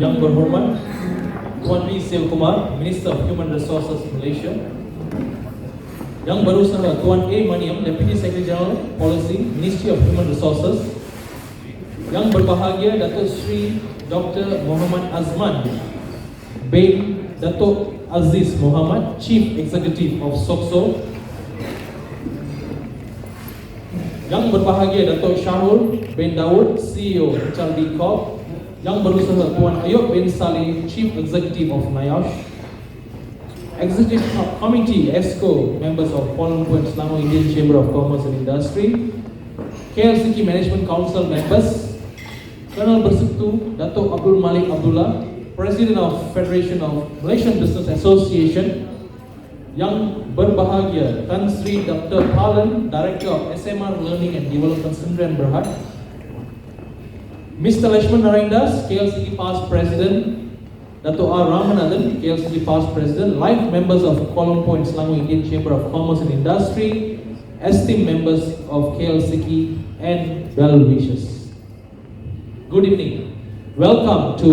Yang Berhormat Tuan Sivakumar, Minister of Human Resources Malaysia. Yang Barusan Tuan A. Maniam, Deputy Secretary General Policy, Ministry of Human Resources. Yang berbahagia Datuk Sri Dr. Muhammad Azman bin Datuk Aziz Muhammad, Chief Executive of SOXO. Yang berbahagia Datuk Syarul bin Daud, CEO HRD Corp. Yang berusaha Tuan Ayub bin Saleh, Chief Executive of NIOSH. Executive Committee ESCO members of Kuala Lumpur and Selangor Indian Chamber of Commerce and Industry. KLSICCI Management Council members. Colonel Bersekutu Datuk Abdul Malik Abdullah, President of Federation of Malaysian Business Association. Yang berbahagia Tan Sri Dr. Palan, Director of SMR Learning and Development Sdn Berhad. Mr. Lashman Narendas, KLSICCI Past President. Dato' R. Ramanathan, KLSICCI Past President. Life members of Kuala Lumpur and Selangor Indian Chamber of Commerce and Industry. Esteemed members of KLSICCI and well wishers. Good evening. Welcome to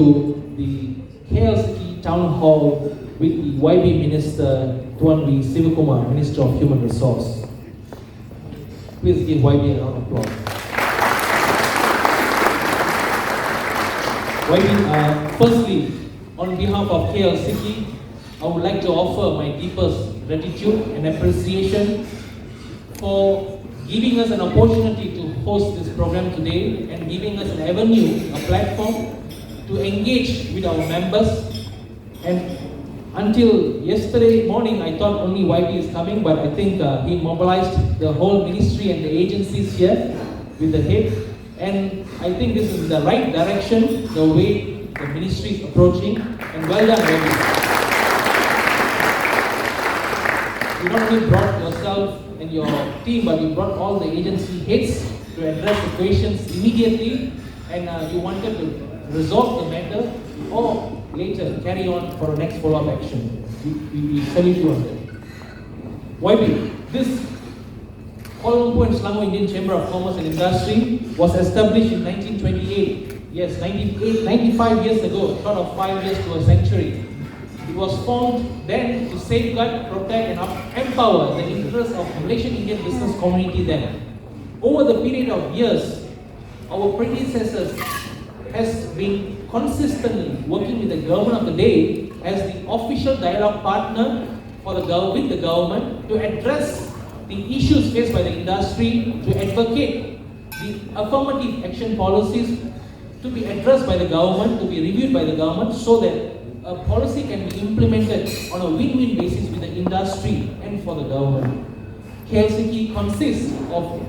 the KLSICCI Town Hall with the YB Minister Tuan Sivakumar, Minister of Human Resource. Please give YB a round of applause. YB, firstly, on behalf of KLSICCI, I would like to offer my deepest gratitude and appreciation for giving us an opportunity to host this program today and giving us an avenue, a platform to engage with our members. And until yesterday morning, I thought only YB is coming, but I think he mobilized the whole ministry and the agencies here with the head. And I think this is the right direction, the way the ministry is approaching. And well done, YB. You not only brought yourself and your team, but you brought all the agency heads to address the questions immediately, and you wanted to resolve the matter or later carry on for the next follow-up action. We salute you on that. YB, this Kuala Lumpur and Selangor Indian Chamber of Commerce and Industry was established in 1928. Yes, 95 years ago, short of 5 years to a century. It was formed then to safeguard, protect and empower the interests of the Malaysian Indian business community then. Over the period of years, our predecessors has been consistently working with the government of the day as the official dialogue partner for with the government to address the issues faced by the industry, to advocate the affirmative action policies to be addressed by the government, to be reviewed by the government, so that a policy can be implemented on a win-win basis with the industry and for the government. KLSICCI consists of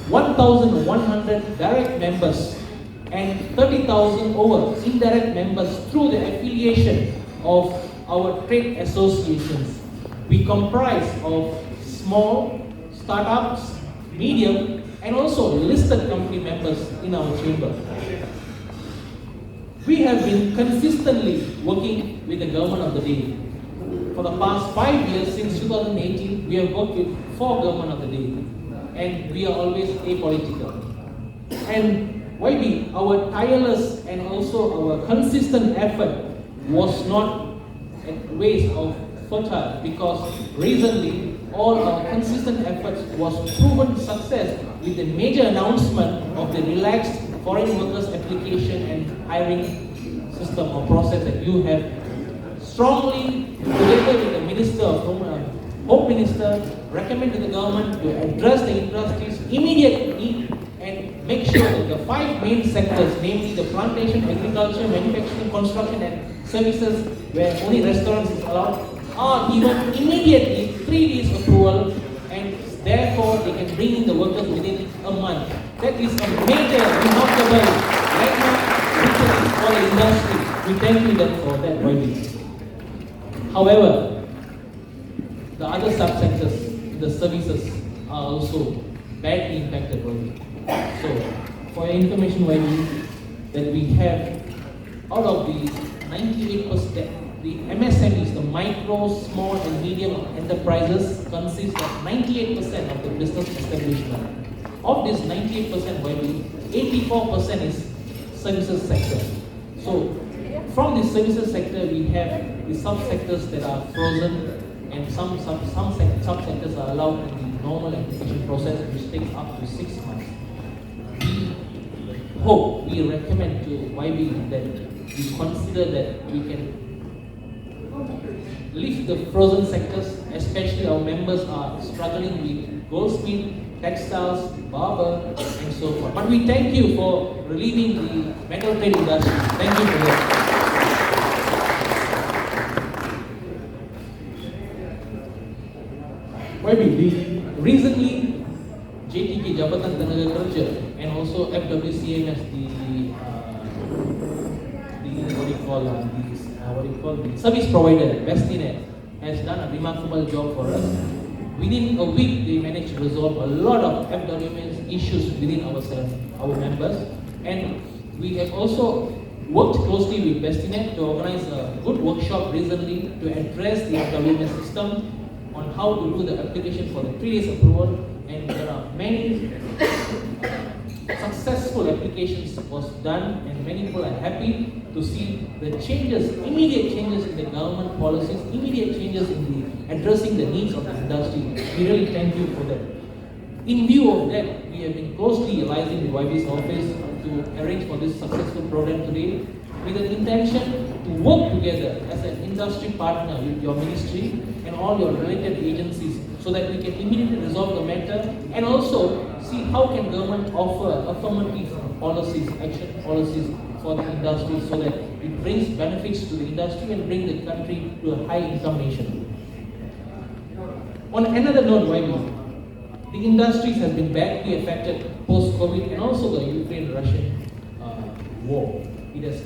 1,100 direct members and 30,000 over indirect members through the affiliation of our trade associations. We comprise of small startups, medium, and also listed company members in our chamber. We have been consistently working with the government of the day. For the past 5 years, since 2018, we have worked with 4 government of the day, and we are always apolitical. And YB, our tireless and also our consistent effort was not a waste of fertile, because recently all our consistent efforts was proven success with the major announcement of the relaxed foreign workers application and hiring system or process that you have strongly, together with the Minister of Home Minister, recommend to the government to address the industry's immediate need and make sure that the 5 main sectors, namely the plantation, agriculture, manufacturing, construction and services, where only restaurants is allowed, are given immediately 3 days approval, and therefore they can bring in the workers within a month. That is a major, remarkable, landmark victory for the industry. We thank you for that, YB. However, the other subsectors, the services, are also badly impacted, YB. So, for your information, YB, that we have out of the 98%, the MSMEs, the micro, small and medium enterprises, consist of 98% of the business establishment. Of this 98%, YB, 84% is services sector. So, from the services sector, we have the sub-sectors that are frozen, and some sub-sectors are allowed in the normal application process, which takes up to 6 months. We recommend to YB that we consider that we can lift the frozen sectors, especially our members are struggling with goldsmith, textiles, barber, and so forth. But we thank you for relieving the metal trade industry. Thank you for that. Recently, JTK, Jabatan Tenaga Kerja, and also FWCMS, the service provider, Vestinet, has done a remarkable job for us. Within a week, they managed to resolve a lot of FWMS issues within our members, and we have also worked closely with Vestinet to organize a good workshop recently to address the FWMS system on how to do the application for the 3 days approval, and there are many successful applications was done, and many people are happy to see the changes, immediate changes in the government policies, immediate changes in the addressing the needs of the industry. We really thank you for that. In view of that, we have been closely liaising with YB's office to arrange for this successful program today, with an intention to work together as an industry partner with your ministry and all your related agencies, so that we can immediately resolve the matter, and also see how can government offer affirmative policies, action policies for the industry, so that it brings benefits to the industry and bring the country to a high income nation. On another note, YB, the industries have been badly affected post-COVID and also the Ukraine-Russian war. It has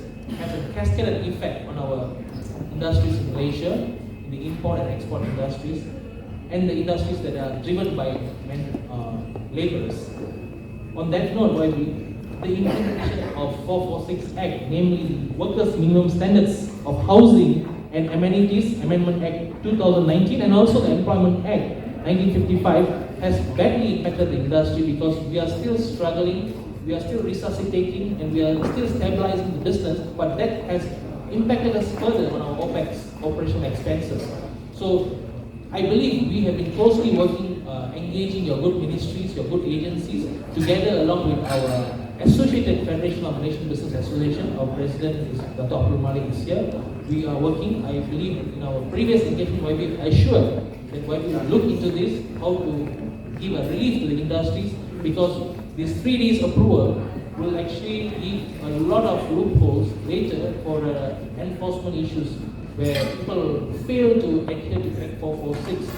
a cascaded effect on our industries in Malaysia, in the import and export industries, and the industries that are driven by laborers. On that note, the implementation of 446 Act, namely the Workers' Minimum Standards of Housing and Amenities Amendment Act 2019, and also the Employment Act 1955, has badly impacted the industry, because we are still struggling, we are still resuscitating, and we are still stabilizing the business, but that has impacted us further on our OPEX, operational expenses. So I believe we have been closely working, engaging your good ministries, your good agencies, together along with our Associated Federation of Malaysian Business Association. Our president is Dr. Abdul Malik is here. We are working, I believe in our previous engagement, YB assured that YB will look into this, how to give a relief to the industries, because this 3 days approval will actually give a lot of loopholes later for enforcement issues where people fail to adhere to Act 446.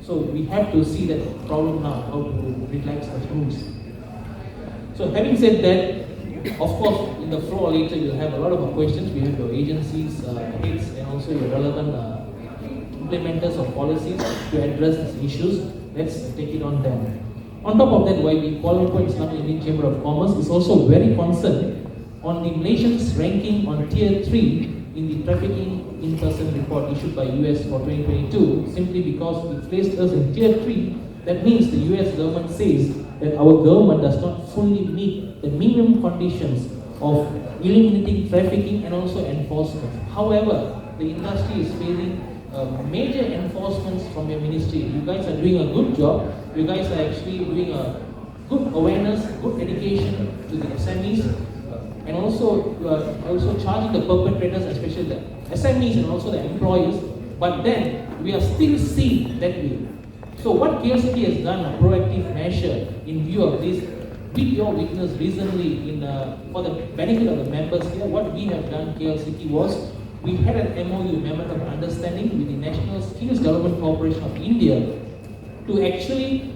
So we have to see that problem now, how to relax the rules. So having said that, of course, in the floor later you'll have a lot of questions. We have your agencies, heads, and also your relevant implementers of policies to address these issues. Let's take it on them. On top of that, YB, Kuala Lumpur Islamic Indian Chamber of Commerce is also very concerned on the nation's ranking on Tier 3 in the trafficking in-person report issued by US for 2022, simply because it placed us in Tier 3. That means the US government says that our government does not fully meet the minimum conditions of eliminating trafficking and also enforcement. However, the industry is facing major enforcements from your ministry. You guys are doing a good job. You guys are actually doing a good awareness, good education to the SMEs, and also you are also charging the perpetrators, especially the SMEs and also the employees. But then we are still seen that way. So what KLSICCI has done, a proactive measure in view of this, with your witness recently for the benefit of the members here, what we have done, KLSICCI, was we had an MOU, Memorandum of Understanding, with the National Skills Development Corporation of India to actually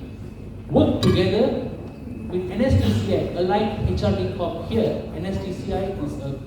work together with NSTCI, allied HRD Corp here. NSTCI is a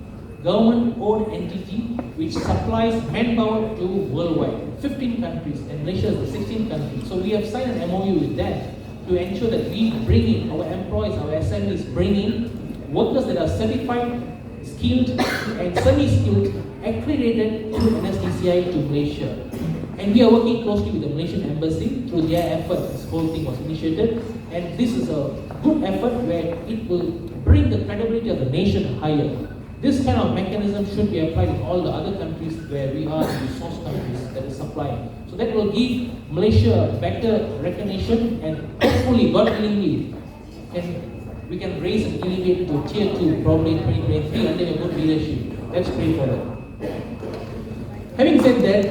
government-owned entity which supplies manpower to worldwide, 15 countries, and Malaysia is the 16th country. So we have signed an MOU with them to ensure that we bring in our employees, our SMEs, bring in workers that are certified, skilled, and semi-skilled, accredited to NSTCI to Malaysia. And we are working closely with the Malaysian Embassy through their effort. This whole thing was initiated, and this is a good effort where it will bring the credibility of the nation higher. This kind of mechanism should be applied in all the other countries where we are the source countries that is supplying. So that will give Malaysia better recognition, and hopefully, God willingly, we can raise and elevate to tier 2 probably in 2023 under your good leadership. Let's pray for that. Having said that,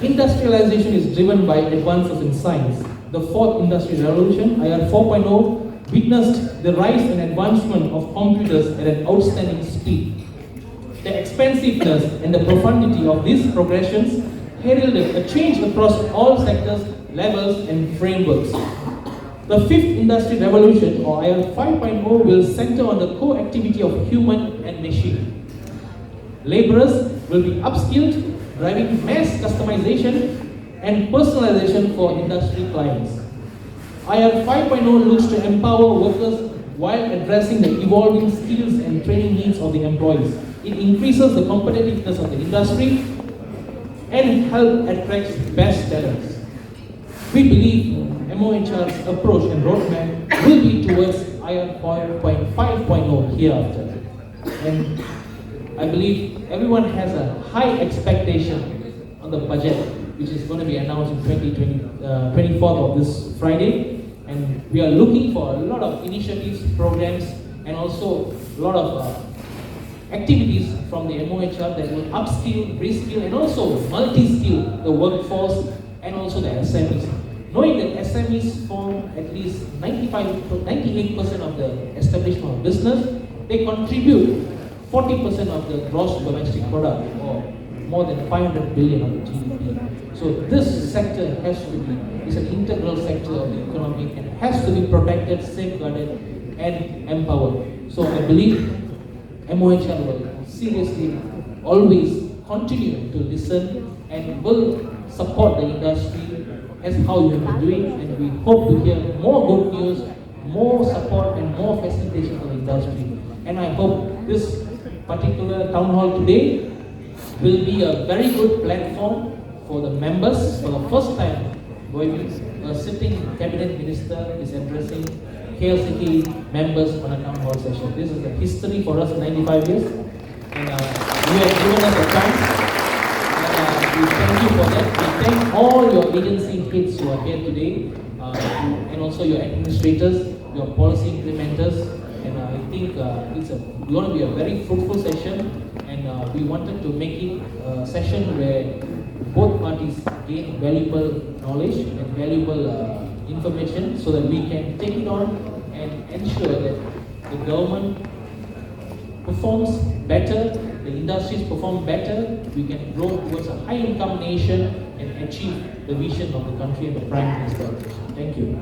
industrialization is driven by advances in science. The fourth industrial revolution, IR 4.0, witnessed the rise and advancement of computers at an outstanding speed. The expansiveness and the profundity of these progressions heralded a change across all sectors, levels, and frameworks. The fifth industrial revolution, or IR 5.0, will center on the co-activity of human and machine. Laborers will be upskilled, driving mass customization and personalization for industry clients. IR 5.0 looks to empower workers while addressing the evolving skills and training needs of the employees. It increases the competitiveness of the industry and helps attract best talents. We believe MOHR's approach and roadmap will be towards IR 5.0 hereafter. And I believe everyone has a high expectation on the budget, which is going to be announced in 24th of this Friday. And we are looking for a lot of initiatives, programs, and also a lot of activities from the MOHR that will upskill, reskill, and also multi-skill the workforce and also the SMEs. Knowing that SMEs form at least 95 to 98% of the establishment of business, they contribute 40% of the gross domestic product, or more than 500 billion of the GDP. So this sector has to be, is an integral sector of the economy and has to be protected, safeguarded, and empowered. So I believe MOHR will seriously always continue to listen and will support the industry as how you have been doing, and we hope to hear more good news, more support, and more facilitation for the industry. And I hope this particular town hall today will be a very good platform for the members. For the first time, a sitting cabinet minister is addressing KLSICCI members on a town hall session. This is a history for us in 95 years, and you have given us a chance. We thank you for that. We thank all your agency heads who are here today, and also your administrators, your policy implementers. And I think it's going to be a very fruitful session, and we wanted to make it a session where both parties gain valuable knowledge and valuable information so that we can take it on and ensure that the government performs better, the industries perform better, we can grow towards a high income nation and achieve the vision of the country and the Prime Minister. Thank you.